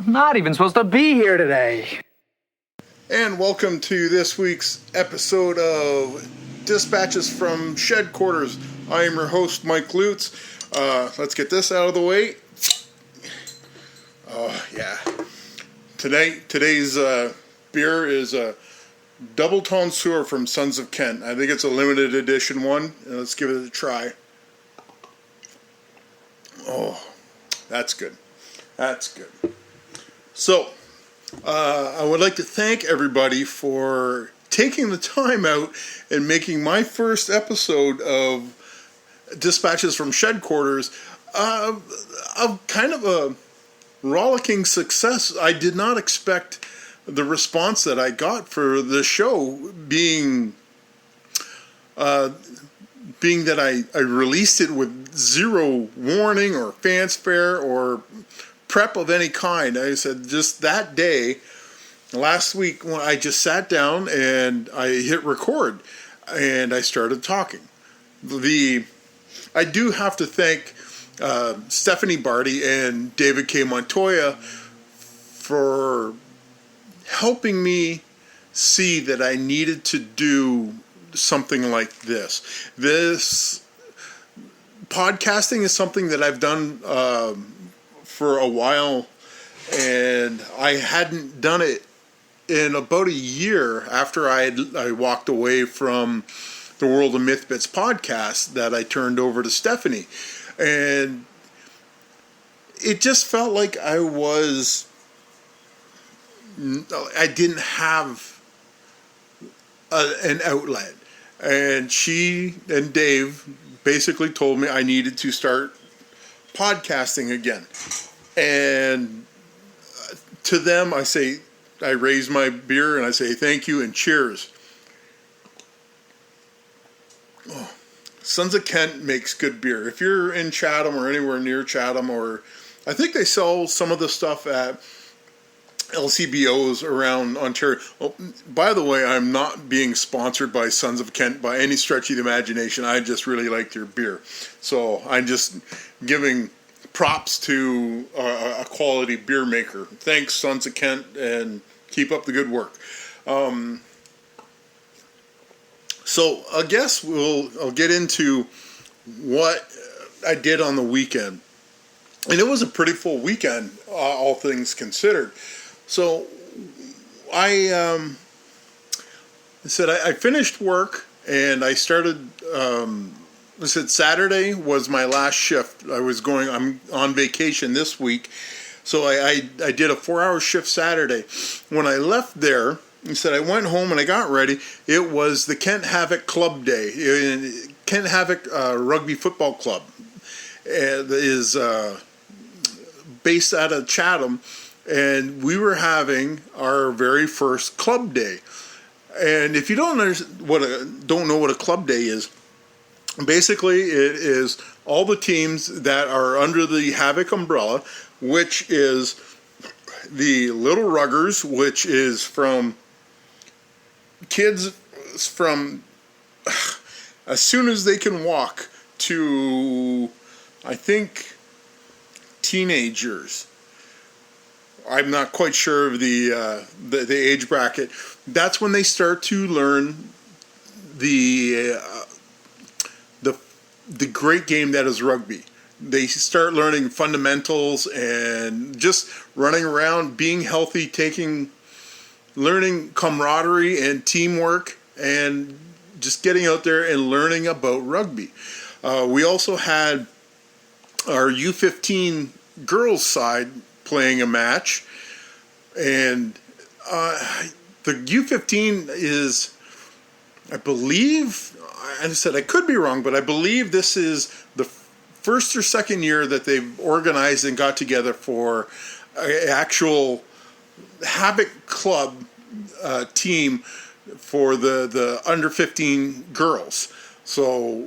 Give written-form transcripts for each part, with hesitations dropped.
not even supposed to be here today. And welcome to this week's episode of Dispatches from Shedquarters. I am your host, Mike Lutz. Let's get this out of the way. Oh, yeah. Today's beer is a Dubbel Tonsure from Sons of Kent. I think it's a limited edition one. Let's give it a try. Oh, that's good. That's good. So, I would like to thank everybody for taking the time out and making my first episode of Dispatches from Shedquarters of kind of a rollicking success. I did not expect the response that I got for the show, being that I released it with zero warning or fanfare or prep of any kind. I said just that day, last week, when I just sat down and I hit record and I started talking. I do have to thank Stephanie Barty and David K. Montoya for helping me see that I needed to do something like this. This podcasting is something that I've done for a while, and I hadn't done it in about a year after I walked away from the World of Myth Bits podcast that I turned over to Stephanie. And it just felt like I didn't have an outlet. And she and Dave basically told me I needed to start podcasting again. And to them, I raise my beer and I say thank you and cheers. Oh, Sons of Kent makes good beer. If you're in Chatham or anywhere near Chatham, or I think they sell some of the stuff at LCBOs around Ontario. Oh, by the way, I'm not being sponsored by Sons of Kent by any stretch of the imagination. I just really like their beer. So I'm just giving props to a quality beer maker. Thanks, Sons of Kent, and keep up the good work. So I guess I'll get into what I did on the weekend. And it was a pretty full weekend, all things considered. So I finished work and I started, Saturday was my last shift. I'm on vacation this week. So I did a 4-hour shift Saturday. When I left there, I went home and I got ready. It was the Kent Havoc Club Day. Kent Havoc Rugby Football Club is based out of Chatham. And we were having our very first club day. And if you don't know what a club day is, basically it is all the teams that are under the Havoc umbrella, which is the Little Ruggers, which is from kids from as soon as they can walk to, I think, teenagers. I'm not quite sure of the age bracket. That's when they start to learn the great game that is rugby. They start learning fundamentals and just running around, being healthy, learning camaraderie and teamwork, and just getting out there and learning about rugby. We also had our U15 girls side playing a match, and the U15 is, I believe, I could be wrong, but I believe this is the first or second year that they've organized and got together for an actual Havoc Club team for the under 15 girls. So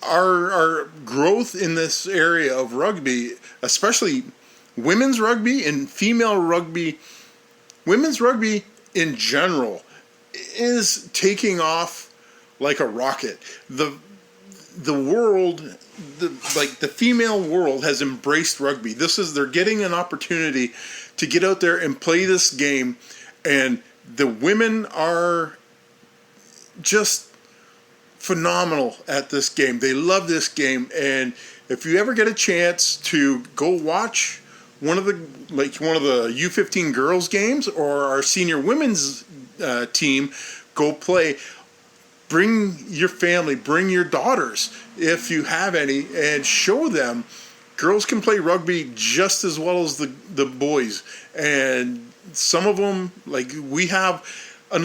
our growth in this area of rugby, especially women's rugby and female rugby, women's rugby in general, is taking off like a rocket. The world, the female world has embraced rugby. They're getting an opportunity to get out there and play this game. And the women are just phenomenal at this game. They love this game. And if you ever get a chance to go watch one of the U15 girls games or our senior women's team go play, bring your family, bring your daughters if you have any, and show them girls can play rugby just as well as the boys. And some of them, like we have a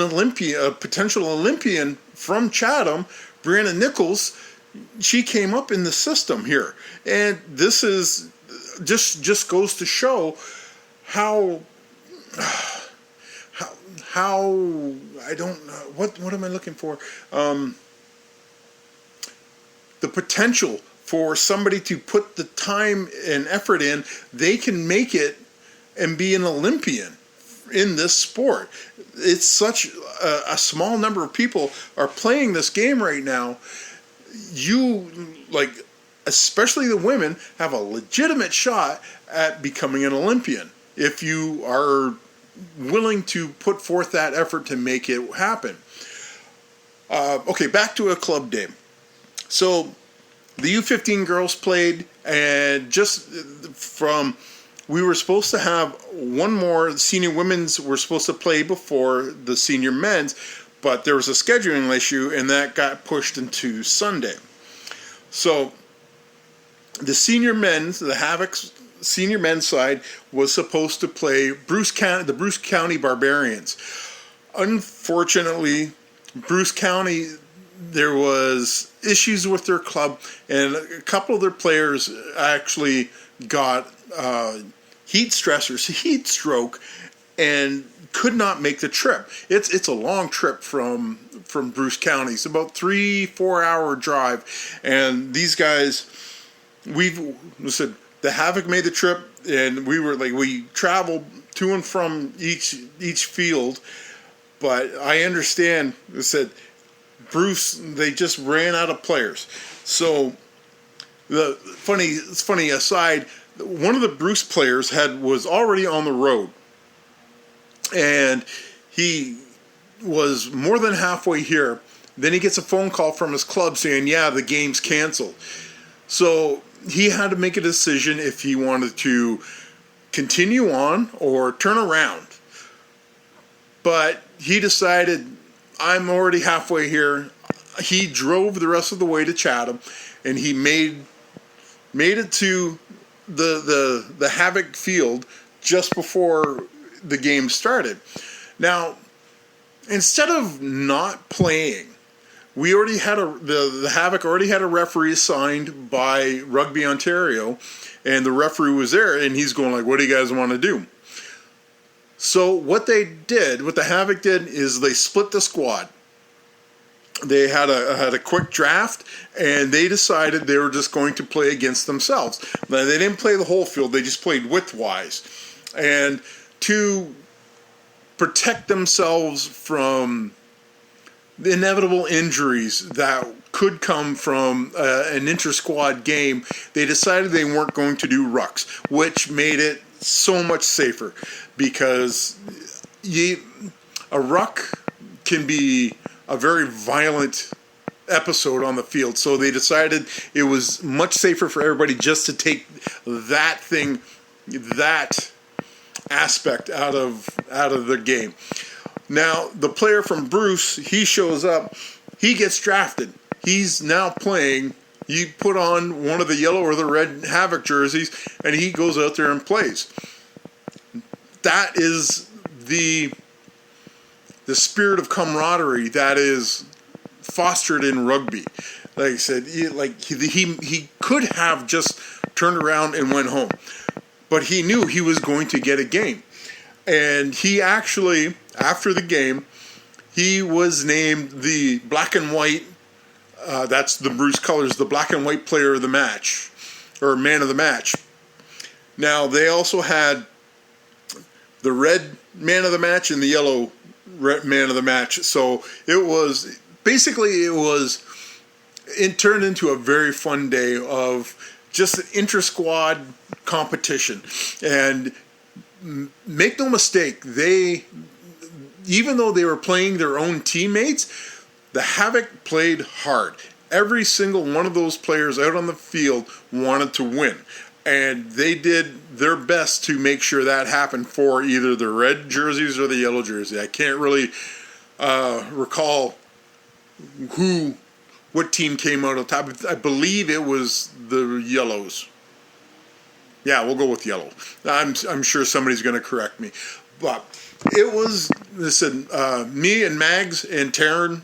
potential Olympian from Chatham, Brianna Nichols. She came up in the system here, and this is just goes to show how I don't know what am I looking for, the potential for somebody to put the time and effort in, they can make it and be an Olympian in this sport. It's such a small number of people are playing this game right now. Especially the women, have a legitimate shot at becoming an Olympian if you are willing to put forth that effort to make it happen. Okay, back to a club day. So the U15 girls played, and we were supposed to have one more. The senior women's were supposed to play before the senior men's, but there was a scheduling issue, and that got pushed into Sunday. So the senior men's, the Havoc senior men's side was supposed to play the Bruce County Barbarians. Unfortunately, Bruce County, there was issues with their club, and a couple of their players actually got heat stroke, and could not make the trip. It's a long trip from Bruce County. It's about 3-4 hour drive, and these guys, the Havoc made the trip, and we traveled to and from each field. But I understand, Bruce, they just ran out of players. So funny aside, one of the Bruce players was already on the road, and he was more than halfway here. Then he gets a phone call from his club saying, yeah, the game's canceled. So he had to make a decision if he wanted to continue on or turn around. But he decided, I'm already halfway here. He drove the rest of the way to Chatham, and he made it to the Havoc field just before the game started. Now, instead of not playing, we already had the Havoc already had a referee assigned by Rugby Ontario, and the referee was there, and he's going like, what do you guys want to do? So what the Havoc did is they split the squad. They had a quick draft, and they decided they were just going to play against themselves. Now, they didn't play the whole field, they just played width-wise. And to protect themselves from the inevitable injuries that could come from an inter-squad game, they decided they weren't going to do rucks, which made it so much safer, because a ruck can be a very violent episode on the field. So they decided it was much safer for everybody just to take that aspect out of the game. Now, the player from Bruce, he shows up, he gets drafted. He's now playing. He put on one of the yellow or the red Havoc jerseys, and he goes out there and plays. That is the spirit of camaraderie that is fostered in rugby. Like I said, he could have just turned around and went home, but he knew he was going to get a game. And he actually, after the game, he was named the black and white, that's the Bruce colors, the black and white player of the match, or man of the match. Now, they also had the red man of the match and the yellow man of the match. So it turned into a very fun day of just an inter-squad competition. And make no mistake, even though they were playing their own teammates, the Havoc played hard. Every single one of those players out on the field wanted to win. And they did their best to make sure that happened for either the red jerseys or the yellow jersey. I can't really recall what team came out on top. I believe it was the yellows. Yeah, we'll go with yellow. I'm sure somebody's going to correct me. But it was, listen, me and Mags and Taryn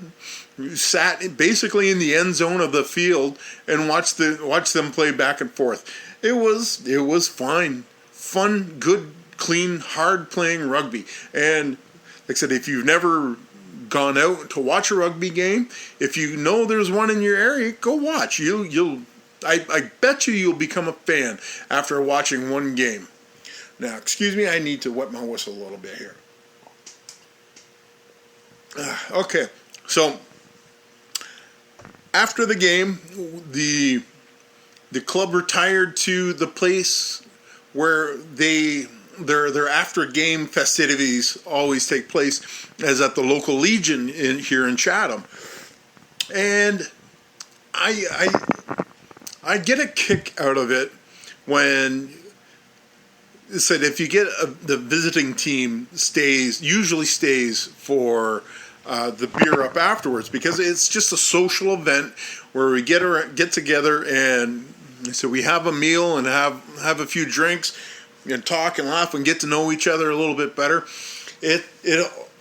sat basically in the end zone of the field and watched them play back and forth. It was fine, fun, good, clean, hard playing rugby. And like I said, if you've never gone out to watch a rugby game, if you know there's one in your area, go watch. I bet you'll become a fan after watching one game. Now, excuse me, I need to wet my whistle a little bit here. Okay, so after the game, the club retired to the place where their after game festivities always take place, as at the local Legion here in Chatham. And I get a kick out of it when it said if you get the visiting team usually stays for the beer up afterwards, because it's just a social event where we get together and so we have a meal and have a few drinks and talk and laugh and get to know each other a little bit better. It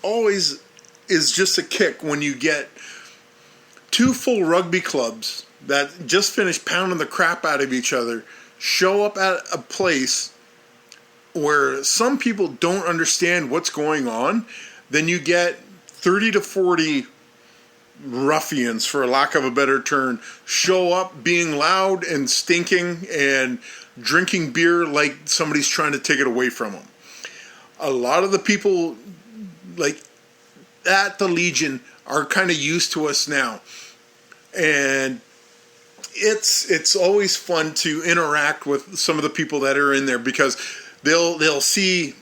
always is just a kick when you get two full rugby clubs that just finished pounding the crap out of each other show up at a place where some people don't understand what's going on. Then you get 30 to 40 ruffians, for lack of a better term, show up being loud and stinking and drinking beer like somebody's trying to take it away from them. A lot of the people like at the Legion are kind of used to us now, and it's always fun to interact with some of the people that are in there, because they'll see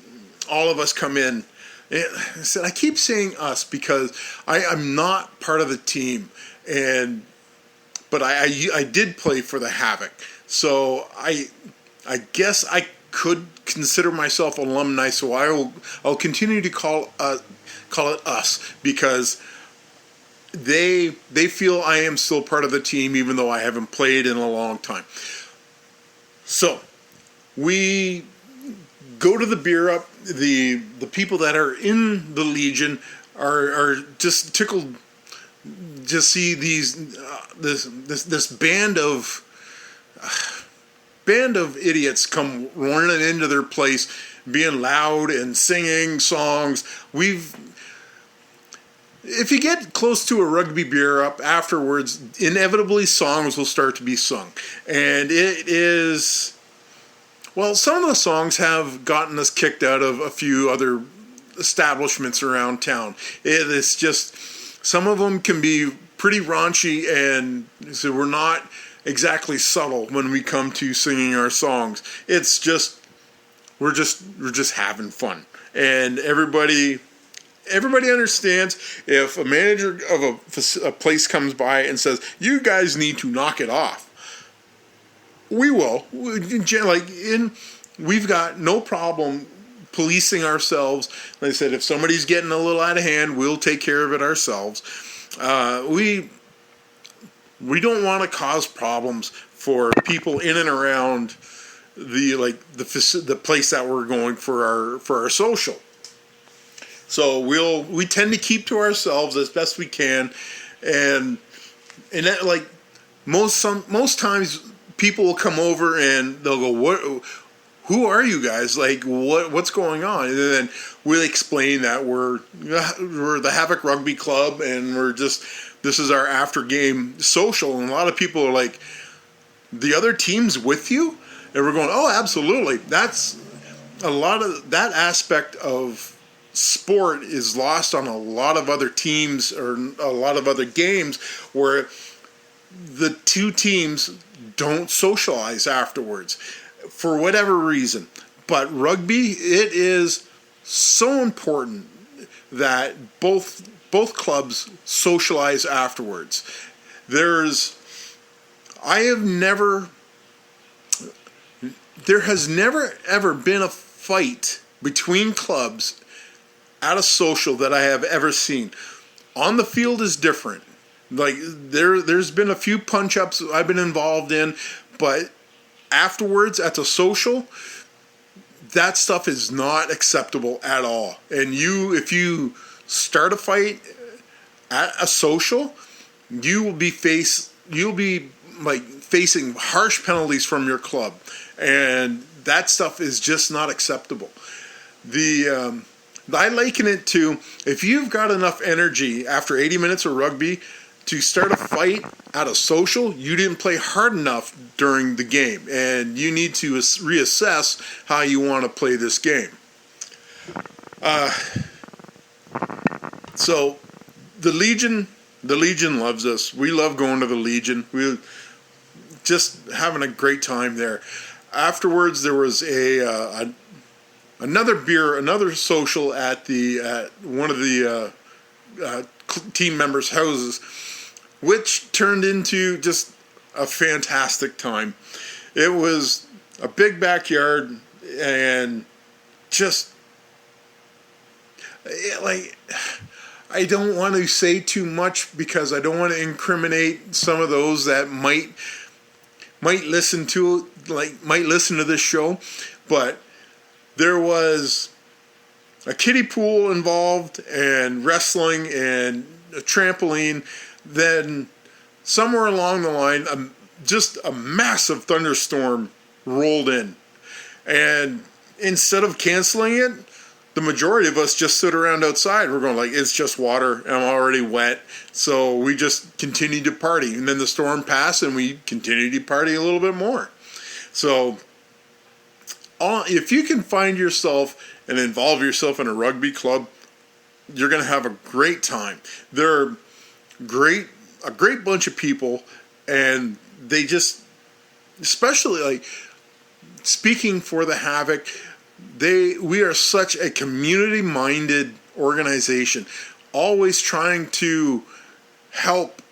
all of us come in. And I keep saying us because I'm not part of the team, but I did play for the Havoc, so I guess I could consider myself alumni. So I'll continue to call it us, because they feel I am still part of the team, even though I haven't played in a long time. So we go to the beer up. The people that are in the Legion are just tickled to see this band of idiots come running into their place, being loud and singing songs. If you get close to a rugby beer up afterwards, inevitably songs will start to be sung. And it is, well, some of the songs have gotten us kicked out of a few other establishments around town. It is just, some of them can be pretty raunchy, and so we're not exactly subtle when we come to singing our songs. It's just, we're just having fun. And everybody understands if a manager of a place comes by and says, you guys need to knock it off, we will. We've got no problem policing ourselves. Like I said, if somebody's getting a little out of hand, we'll take care of it ourselves. We don't want to cause problems for people in and around the place that we're going for our social. So we tend to keep to ourselves as best we can, and that, like most times people will come over and they'll go, who are you guys? Like, what's going on? And then we'll explain that we're the Havoc Rugby Club, and this is our after game social. And a lot of people are like, the other team's with you? And we're going, oh, absolutely. That's a lot of that aspect of sport is lost on a lot of other teams or a lot of other games, where the two teams don't socialize afterwards for whatever reason. But rugby, it is so important that both clubs socialize afterwards. There has never ever been a fight between clubs at a social that I have ever seen. On the field is different. Like there's been a few punch-ups I've been involved in, but afterwards at the social, that stuff is not acceptable at all. And if you start a fight at a social, you'll be facing harsh penalties from your club, and that stuff is just not acceptable. I liken it to, if you've got enough energy after 80 minutes of rugby to start a fight at a social, you didn't play hard enough during the game, and you need to reassess how you want to play this game. So the Legion loves us. We love going to the Legion. We just having a great time there. Afterwards, there was another social at one of the team members' houses, which turned into just a fantastic time. It was a big backyard, and just I don't want to say too much because I don't want to incriminate some of those that might listen to this show, but there was a kiddie pool involved, and wrestling, and a trampoline. Then somewhere along the line, just a massive thunderstorm rolled in, and instead of canceling it, the majority of us just stood around outside. We're going it's just water. I'm already wet. So we just continued to party. And then the storm passed, and we continued to party a little bit more. So if you can find yourself and involve yourself in a rugby club, you're going to have a great time. They're a great bunch of people, and they just, especially speaking for the Havoc, we are such a community-minded organization, always trying to help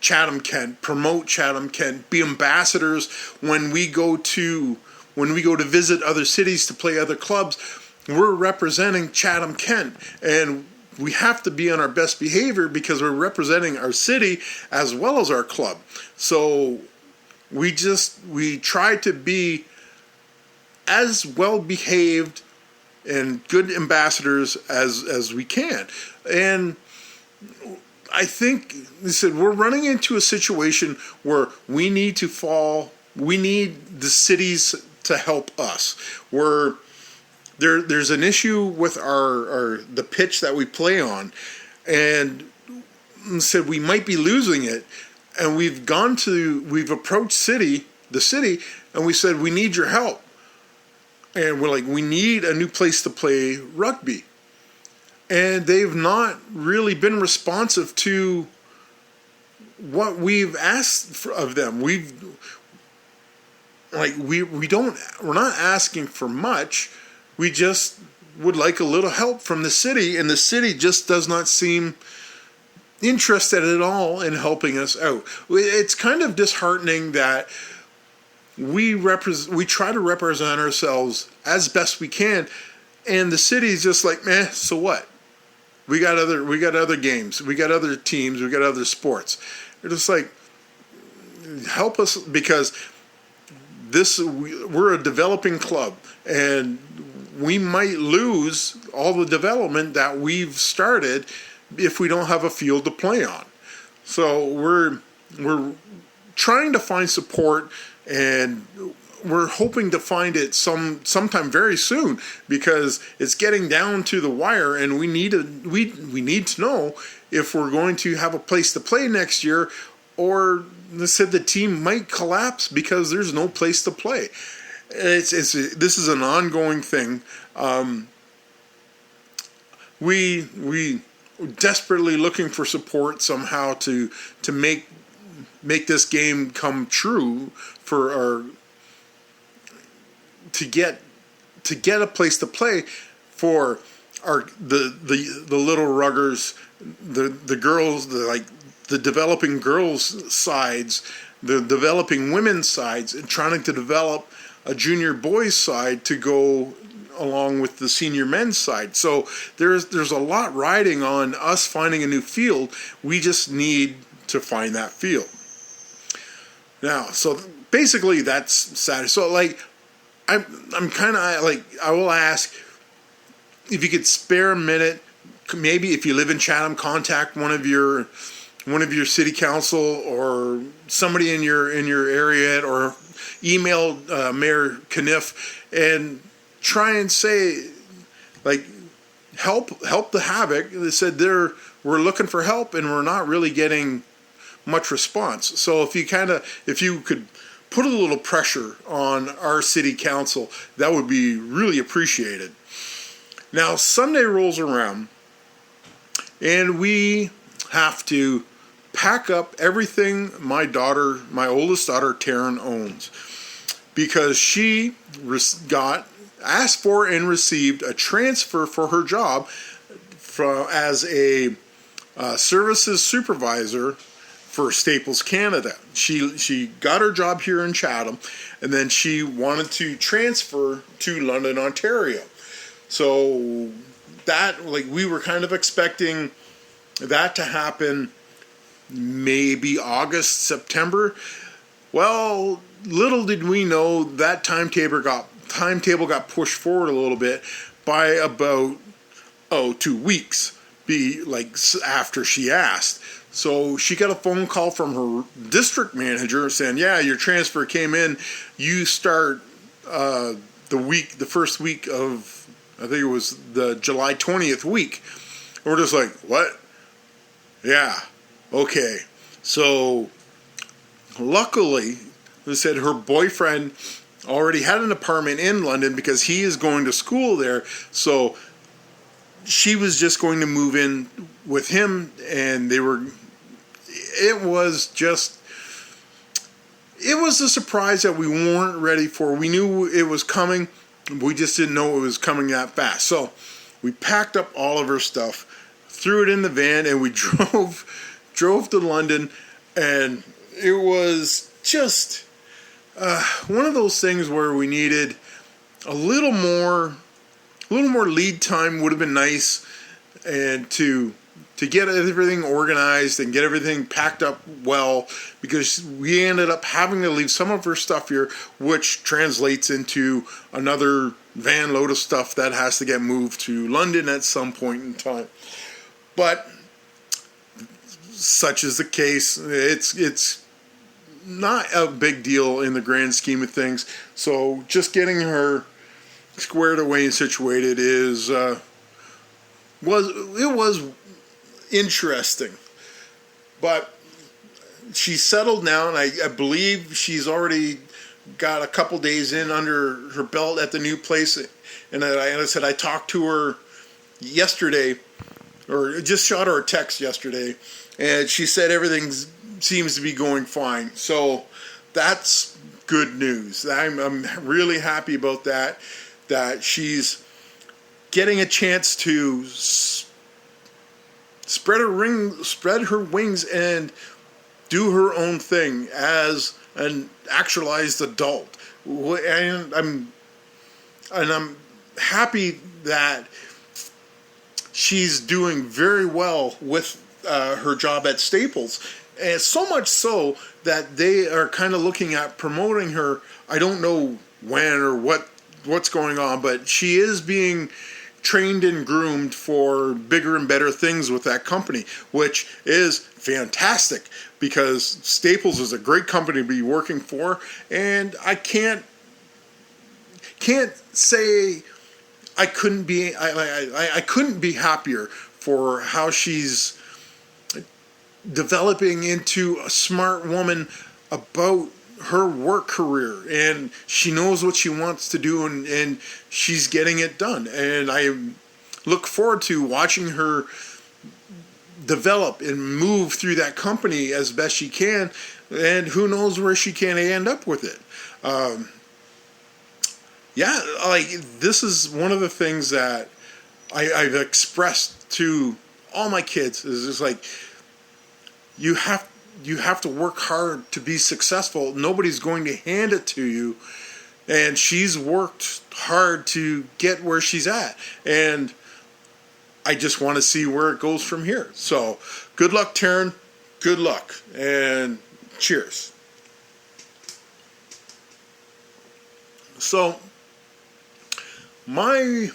Chatham-Kent, promote Chatham-Kent, be ambassadors when we go to visit other cities to play other clubs. We're representing Chatham-Kent, and we have to be on our best behavior because we're representing our city as well as our club. So we try to be as well behaved and good ambassadors as we can. And I think they said we're running into a situation where we need the cities to help us. There's an issue with the pitch that we play on, and said we might be losing it, and we've approached the city, and we said we need your help. And we're we need a new place to play rugby. And they've not really been responsive to what we've asked of them. We're not asking for much. We just would like a little help from the city, and the city just does not seem interested at all in helping us out. It's kind of disheartening that we try to represent ourselves as best we can, and the city's just meh, so what? We got other games, we got other teams, we got other sports. They're just help us, because we're a developing club, and we might lose all the development that we've started if we don't have a field to play on. So we're trying to find support, and we're hoping to find it sometime very soon, because it's getting down to the wire, and we need to know if we're going to have a place to play next year, or they said the team might collapse because there's no place to play. This is an ongoing thing. We desperately looking for support somehow to make this game come true, to get to get a place to play for the little ruggers, the girls, the developing girls sides, the developing women's sides, and trying to develop a junior boys side to go along with the senior men's side. So there's a lot riding on us finding a new field. We just need to find that field. Now, so basically that's Saturday. So I'm kind of I will ask if you could spare a minute. Maybe if you live in Chatham, contact one of your city council or somebody in your area, or email Mayor Kniff and try and say, help the Havoc. They said we're looking for help and we're not really getting much response. So if you could put a little pressure on our city council, that would be really appreciated. Now Sunday rolls around and we have to pack up everything my oldest daughter Taryn owns, because she asked for and received a transfer for her job as a services supervisor for Staples Canada. She got her job here in Chatham, and then she wanted to transfer to London, Ontario. So that we were kind of expecting that to happen maybe August, September. Well, little did we know that timetable got pushed forward a little bit by about 2 weeks after she asked. So she got a phone call from her district manager saying, yeah, your transfer came in, you start the first week of, I think it was the July 20th week. And we're just like, what? Yeah, okay. So luckily, they said her boyfriend already had an apartment in London because he is going to school there. So she was just going to move in with him, and it was a surprise that we weren't ready for. We knew it was coming, we just didn't know it was coming that fast. So we packed up all of her stuff, threw it in the van, and we drove to London. And it was just one of those things where we needed a little more lead time. Would have been nice, and to get everything organized and get everything packed up well, because we ended up having to leave some of her stuff here, which translates into another van load of stuff that has to get moved to London at some point in time. But such is the case. It's not a big deal in the grand scheme of things. So just getting her squared away and situated was interesting. But she's settled now, and I believe she's already got a couple days in under her belt at the new place. And I said I talked to her yesterday, or just shot her a text yesterday, and she said everything seems to be going fine. So that's good news. I'm really happy about that she's getting a chance to spread her wings and do her own thing as an actualized adult. And I'm happy that she's doing very well with her job at Staples, and so much so that they are kind of looking at promoting her. I don't know when or what's going on, but she is being trained and groomed for bigger and better things with that company, which is fantastic, because Staples is a great company to be working for, and I can't say I couldn't be happier for how she's developing into a smart woman about her work career, and she knows what she wants to do, and she's getting it done. And I look forward to watching her develop and move through that company as best she can, and who knows where she can end up with it. yeah, like this is one of the things that I've expressed to all my kids is just like you have to work hard to be successful. Nobody's going to hand it to you, and she's worked hard to get where she's at, and I just want to see where it goes from here. So good luck, Taryn. Good luck, and cheers. So my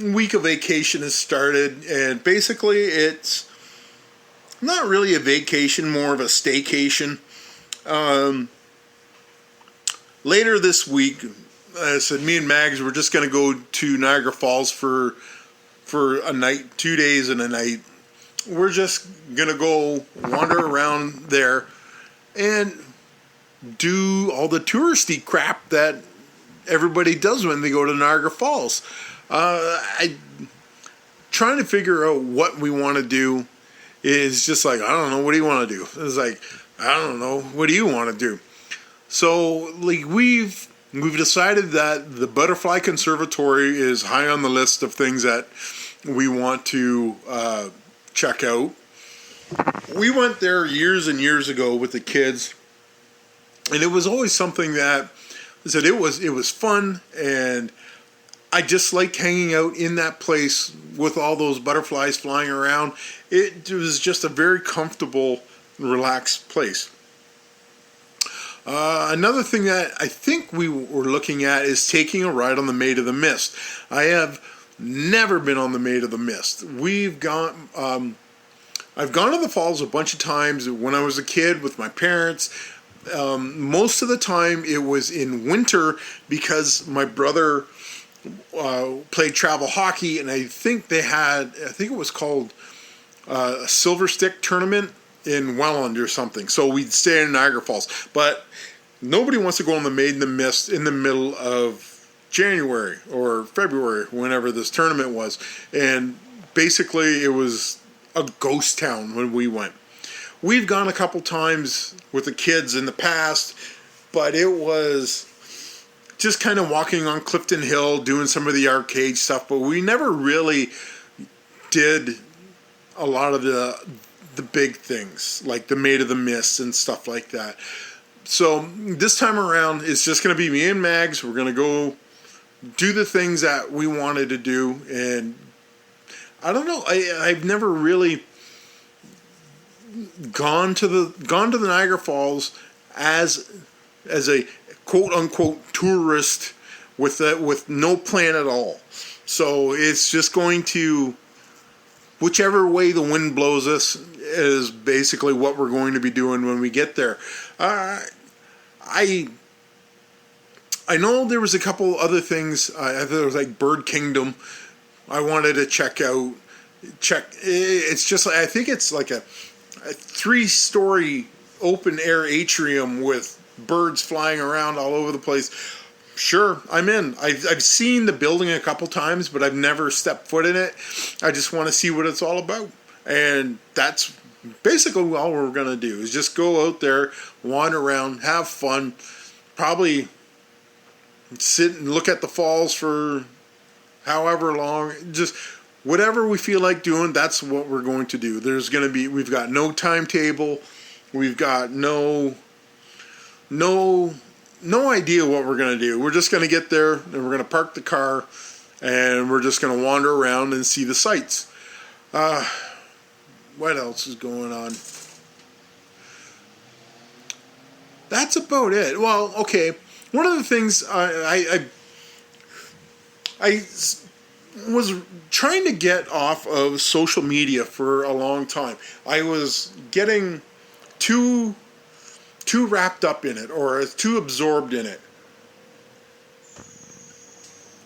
week of vacation has started, and basically it's not really a vacation, more of a staycation. Later this week, I said me and Mags were just going to go to Niagara Falls for a night, 2 days and a night. We're just going to go wander around there and do all the touristy crap that everybody does when they go to Niagara Falls. I trying to figure out what we want to do is just like, I don't know, what do you want to do? It's like, I don't know, what do you want to do? So like we've decided that the Butterfly Conservatory is high on the list of things that we want to check out. We went there years and years ago with the kids, and it was always something that I said it was fun, and I just liked hanging out in that place with all those butterflies flying around. It was just a very comfortable, relaxed place. Another thing that I think we were looking at is taking a ride on the Maid of the Mist. I have never been on the Maid of the Mist. I've gone to the falls a bunch of times when I was a kid with my parents. Most of the time it was in winter because my brother played travel hockey, and I think it was called a Silver Stick tournament in Welland or something. So we'd stay in Niagara Falls. But nobody wants to go on the Maid in the Mist in the middle of January or February, whenever this tournament was. And basically it was a ghost town when we went. We've gone a couple times with the kids in the past, but it was just kind of walking on Clifton Hill, doing some of the arcade stuff, but we never really did a lot of the big things, like the Maid of the Mist and stuff like that. So this time around, it's just going to be me and Mags. We're going to go do the things that we wanted to do, and I don't know, I've never really gone to the Niagara Falls as a quote unquote tourist with no plan at all. So it's just going to, whichever way the wind blows us is basically what we're going to be doing when we get there. I know there was a couple other things. I thought there was like Bird Kingdom I wanted to check out. It's just, I think it's like a 3-story open air atrium with birds flying around all over the place. Sure, I'm in. I've seen the building a couple times, but I've never stepped foot in it. I just want to see what it's all about. And that's basically all we're going to do, is just go out there, wander around, have fun, probably sit and look at the falls for however long, just whatever we feel like doing, that's what we're going to do. We've got no timetable, we've got no idea what we're going to do. We're just going to get there, and we're going to park the car, and we're just going to wander around and see the sights. What else is going on? That's about it. Well, okay. One of the things I was trying to get off of social media for a long time. I was getting too wrapped up in it, or too absorbed in it.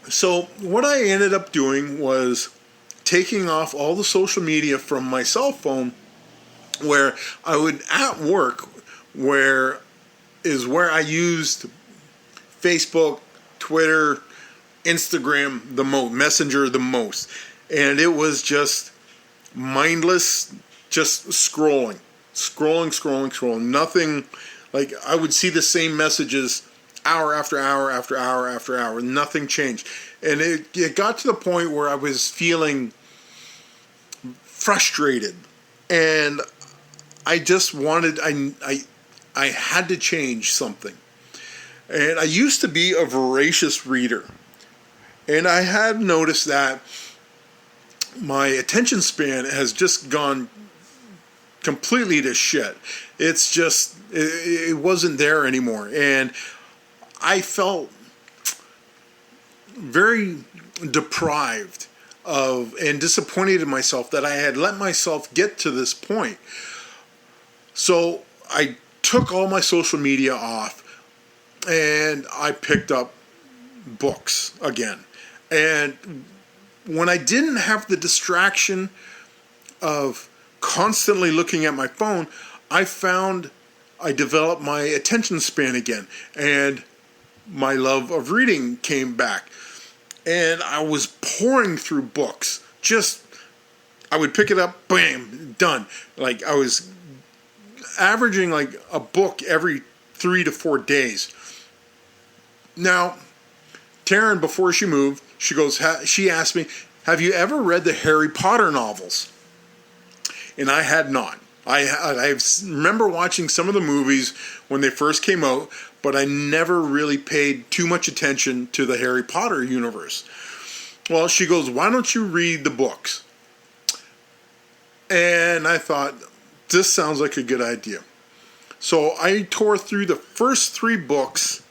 So what I ended up doing was taking off all the social media from my cell phone, where I would, at work, where I used Facebook, Twitter, Instagram the most, Messenger the most. And it was just mindless, just scrolling. Nothing, like I would see the same messages hour after hour after hour after hour. Nothing changed. And it got to the point where I was feeling frustrated. And I just wanted, I had to change something. And I used to be a voracious reader. And I had noticed that my attention span has just gone completely to shit. It's just, it wasn't there anymore. And I felt very deprived of and disappointed in myself that I had let myself get to this point. So I took all my social media off and I picked up books again. And when I didn't have the distraction of constantly looking at my phone, I developed my attention span again, and my love of reading came back. And I was pouring through books. I would pick it up, bam, done. Like I was averaging like a book every 3 to 4 days. Now, Taryn, before she moved, she asked me, have you ever read the Harry Potter novels? And I had not. I remember watching some of the movies when they first came out, but I never really paid too much attention to the Harry Potter universe. Well, she goes, why don't you read the books? And I thought, this sounds like a good idea. So I tore through the first 3 books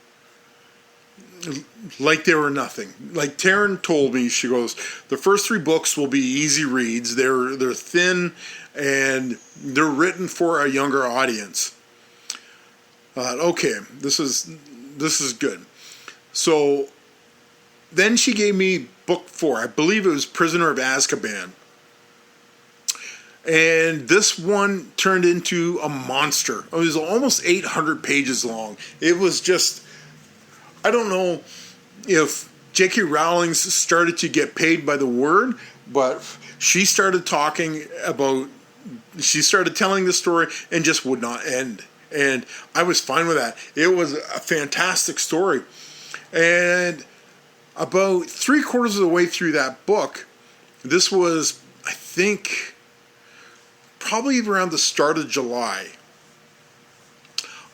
like they were nothing. Like Taryn told me, she goes, the first 3 books will be easy reads. They're thin and they're written for a younger audience. Okay, this is good. So then she gave me book 4. I believe it was Prisoner of Azkaban. And this one turned into a monster. It was almost 800 pages long. It was just, I don't know if J.K. Rowling started to get paid by the word, but she started telling the story and just would not end. And I was fine with that. It was a fantastic story. And about 3/4 of the way through that book, this was, I think, probably around the start of July,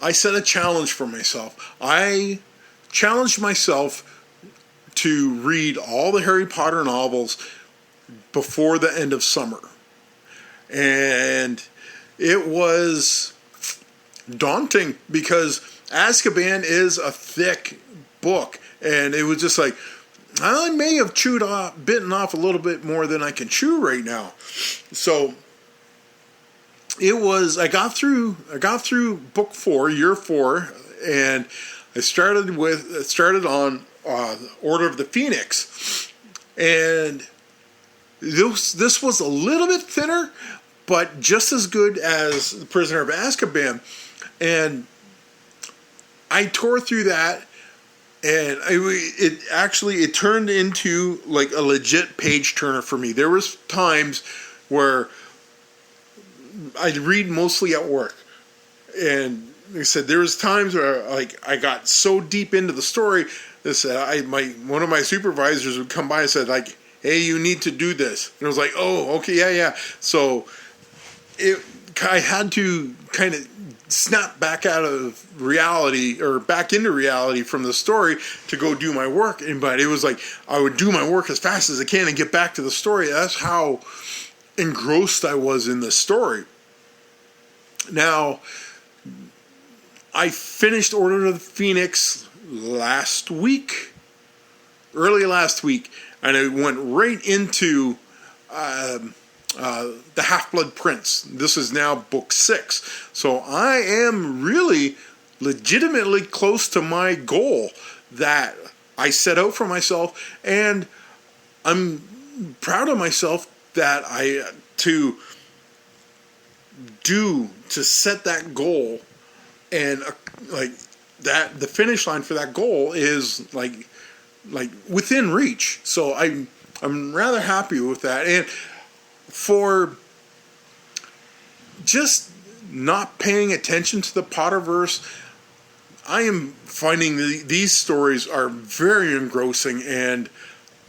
I set a challenge for myself. I challenged myself to read all the Harry Potter novels before the end of summer. And it was daunting because Azkaban is a thick book. And it was just like, I may have bitten off a little bit more than I can chew right now. So it was, I got through book 4, year 4, and I started on Order of the Phoenix. And this was a little bit thinner, but just as good as The Prisoner of Azkaban. And I tore through that, and it turned into like a legit page turner for me. There was times where I'd read mostly at work, and like I said, there was times where like I got so deep into the story that one of my supervisors would come by and said like, hey, you need to do this. And I was like, oh, okay, yeah. So I had to kind of snap back out of reality or back into reality from the story to go do my work. But it was like I would do my work as fast as I can and get back to the story. That's how engrossed I was in the story. Now, I finished Order of the Phoenix early last week, and I went right into The Half-Blood Prince. This is now book 6. So I am really legitimately close to my goal that I set out for myself, and I'm proud of myself that to set that goal, and like that the finish line for that goal is like within reach. So I'm rather happy with that. And for just not paying attention to the Potterverse, I am finding these stories are very engrossing and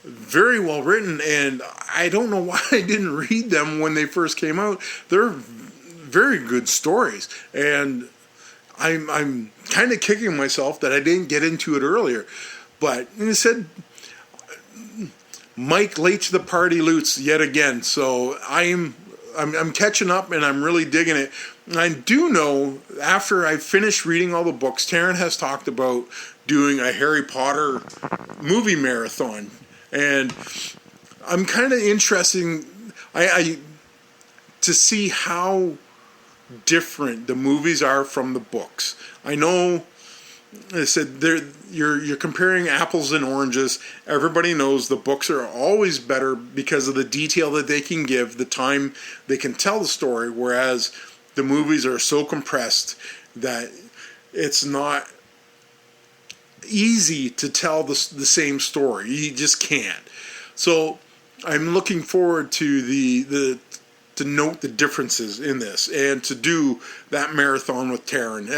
very well written, and I don't know why I didn't read them when they first came out. They're very good stories, and I'm kind of kicking myself that I didn't get into it earlier. But it said Mike late to the party, Lutz, yet again. So I'm catching up, and I'm really digging it. And I do know, after I finish reading all the books, Taryn has talked about doing a Harry Potter movie marathon. And I'm kind of interested to see how different the movies are from the books. I know I said you're comparing apples and oranges. Everybody knows the books are always better because of the detail that they can give, the time they can tell the story, whereas the movies are so compressed that it's not easy to tell the same story. You just can't. So I'm looking forward to to note the differences in this and to do that marathon with Taryn.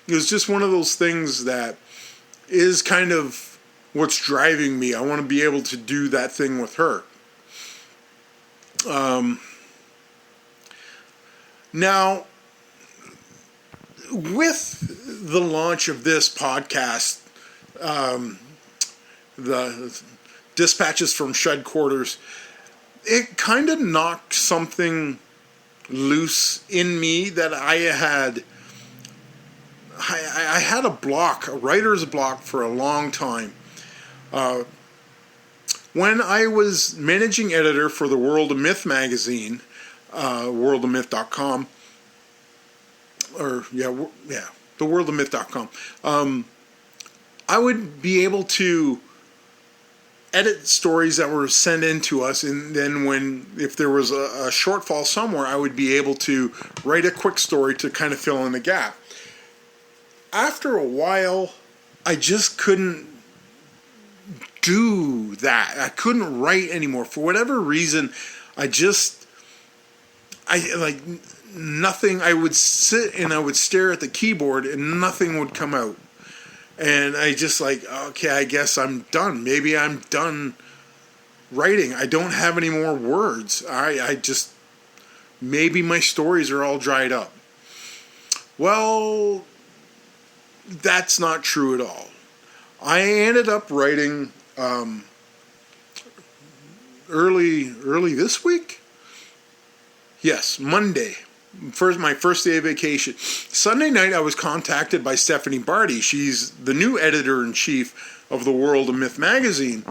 It was just one of those things that is kind of what's driving me. I want to be able to do that thing with her. Now, with the launch of this podcast, the Dispatches from Shedquarters, it kind of knocked something loose in me that I had a block, a writer's block for a long time. When I was managing editor for the World of Myth magazine, worldofmyth.com, theworldofmyth.com, I would be able to edit stories that were sent in to us, and then if there was a shortfall somewhere, I would be able to write a quick story to kind of fill in the gap. After a while, I just couldn't do that. I couldn't write anymore. For whatever reason, nothing. I would sit and I would stare at the keyboard and nothing would come out. And I just okay, I guess I'm done. Maybe I'm done writing. I don't have any more words. Maybe my stories are all dried up. Well, that's not true at all. I ended up writing early this week. Yes, Monday. My first day of vacation. Sunday night, I was contacted by Stephanie Barty. She's the new editor-in-chief of the World of Myth magazine.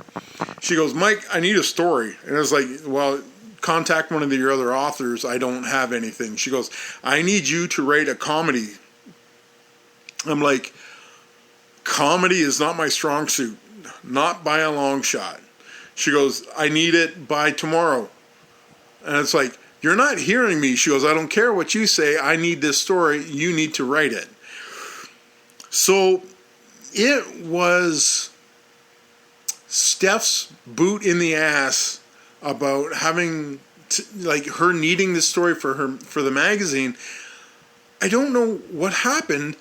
She goes, Mike, I need a story. And I was like, well, contact one of your other authors. I don't have anything. She goes, I need you to write a comedy. I'm like, comedy is not my strong suit. Not by a long shot. She goes, I need it by tomorrow. And it's like, you're not hearing me. She goes, I don't care what you say. I need this story. You need to write it. So it was Steph's boot in the ass about having her needing this story for the magazine. I don't know what happened.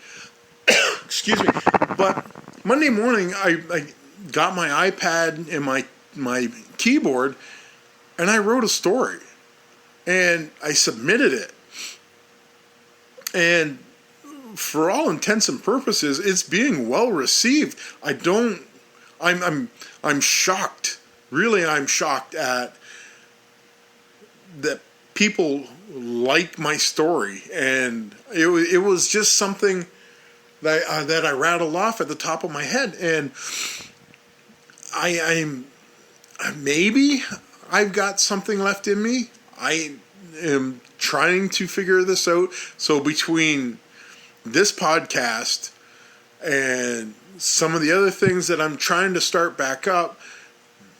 Excuse me. But Monday morning, I got my iPad and my keyboard, and I wrote a story. And I submitted it. And for all intents and purposes, it's being well received. I'm shocked. Really, I'm shocked at that people like my story. And it was just something that I rattled off at the top of my head. And maybe I've got something left in me. I am trying to figure this out. So between this podcast and some of the other things that I'm trying to start back up,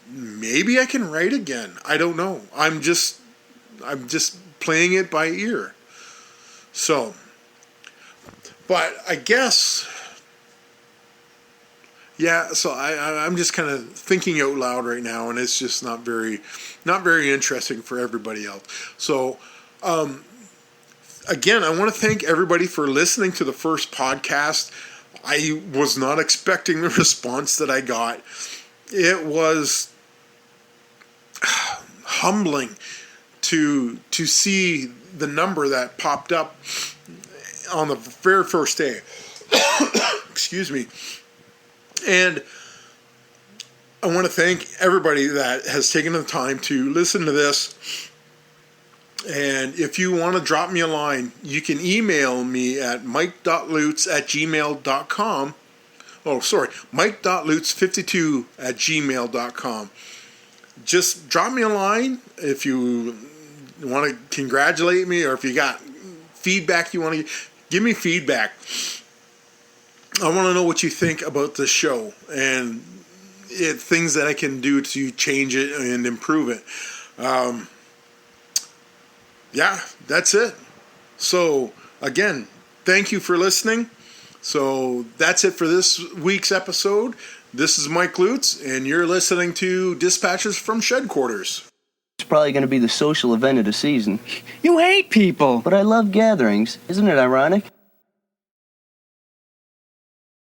maybe I can write again. I don't know. I'm just playing it by ear. So, but I guess, yeah, so I'm just kind of thinking out loud right now, and it's just not very interesting for everybody else. So, again, I want to thank everybody for listening to the first podcast. I was not expecting the response that I got. It was humbling to see the number that popped up on the very first day. Excuse me. And I want to thank everybody that has taken the time to listen to this. And if you want to drop me a line, you can email me at mike.lutz@gmail.com. Oh, sorry, mike.lutz52@gmail.com. Just drop me a line if you want to congratulate me, or if you got feedback you want to give me feedback. I want to know what you think about the show and things that I can do to change it and improve it. Yeah, that's it. So, again, thank you for listening. So, that's it for this week's episode. This is Mike Lutz, and you're listening to Dispatches from Shedquarters. It's probably going to be the social event of the season. You hate people. But I love gatherings. Isn't it ironic?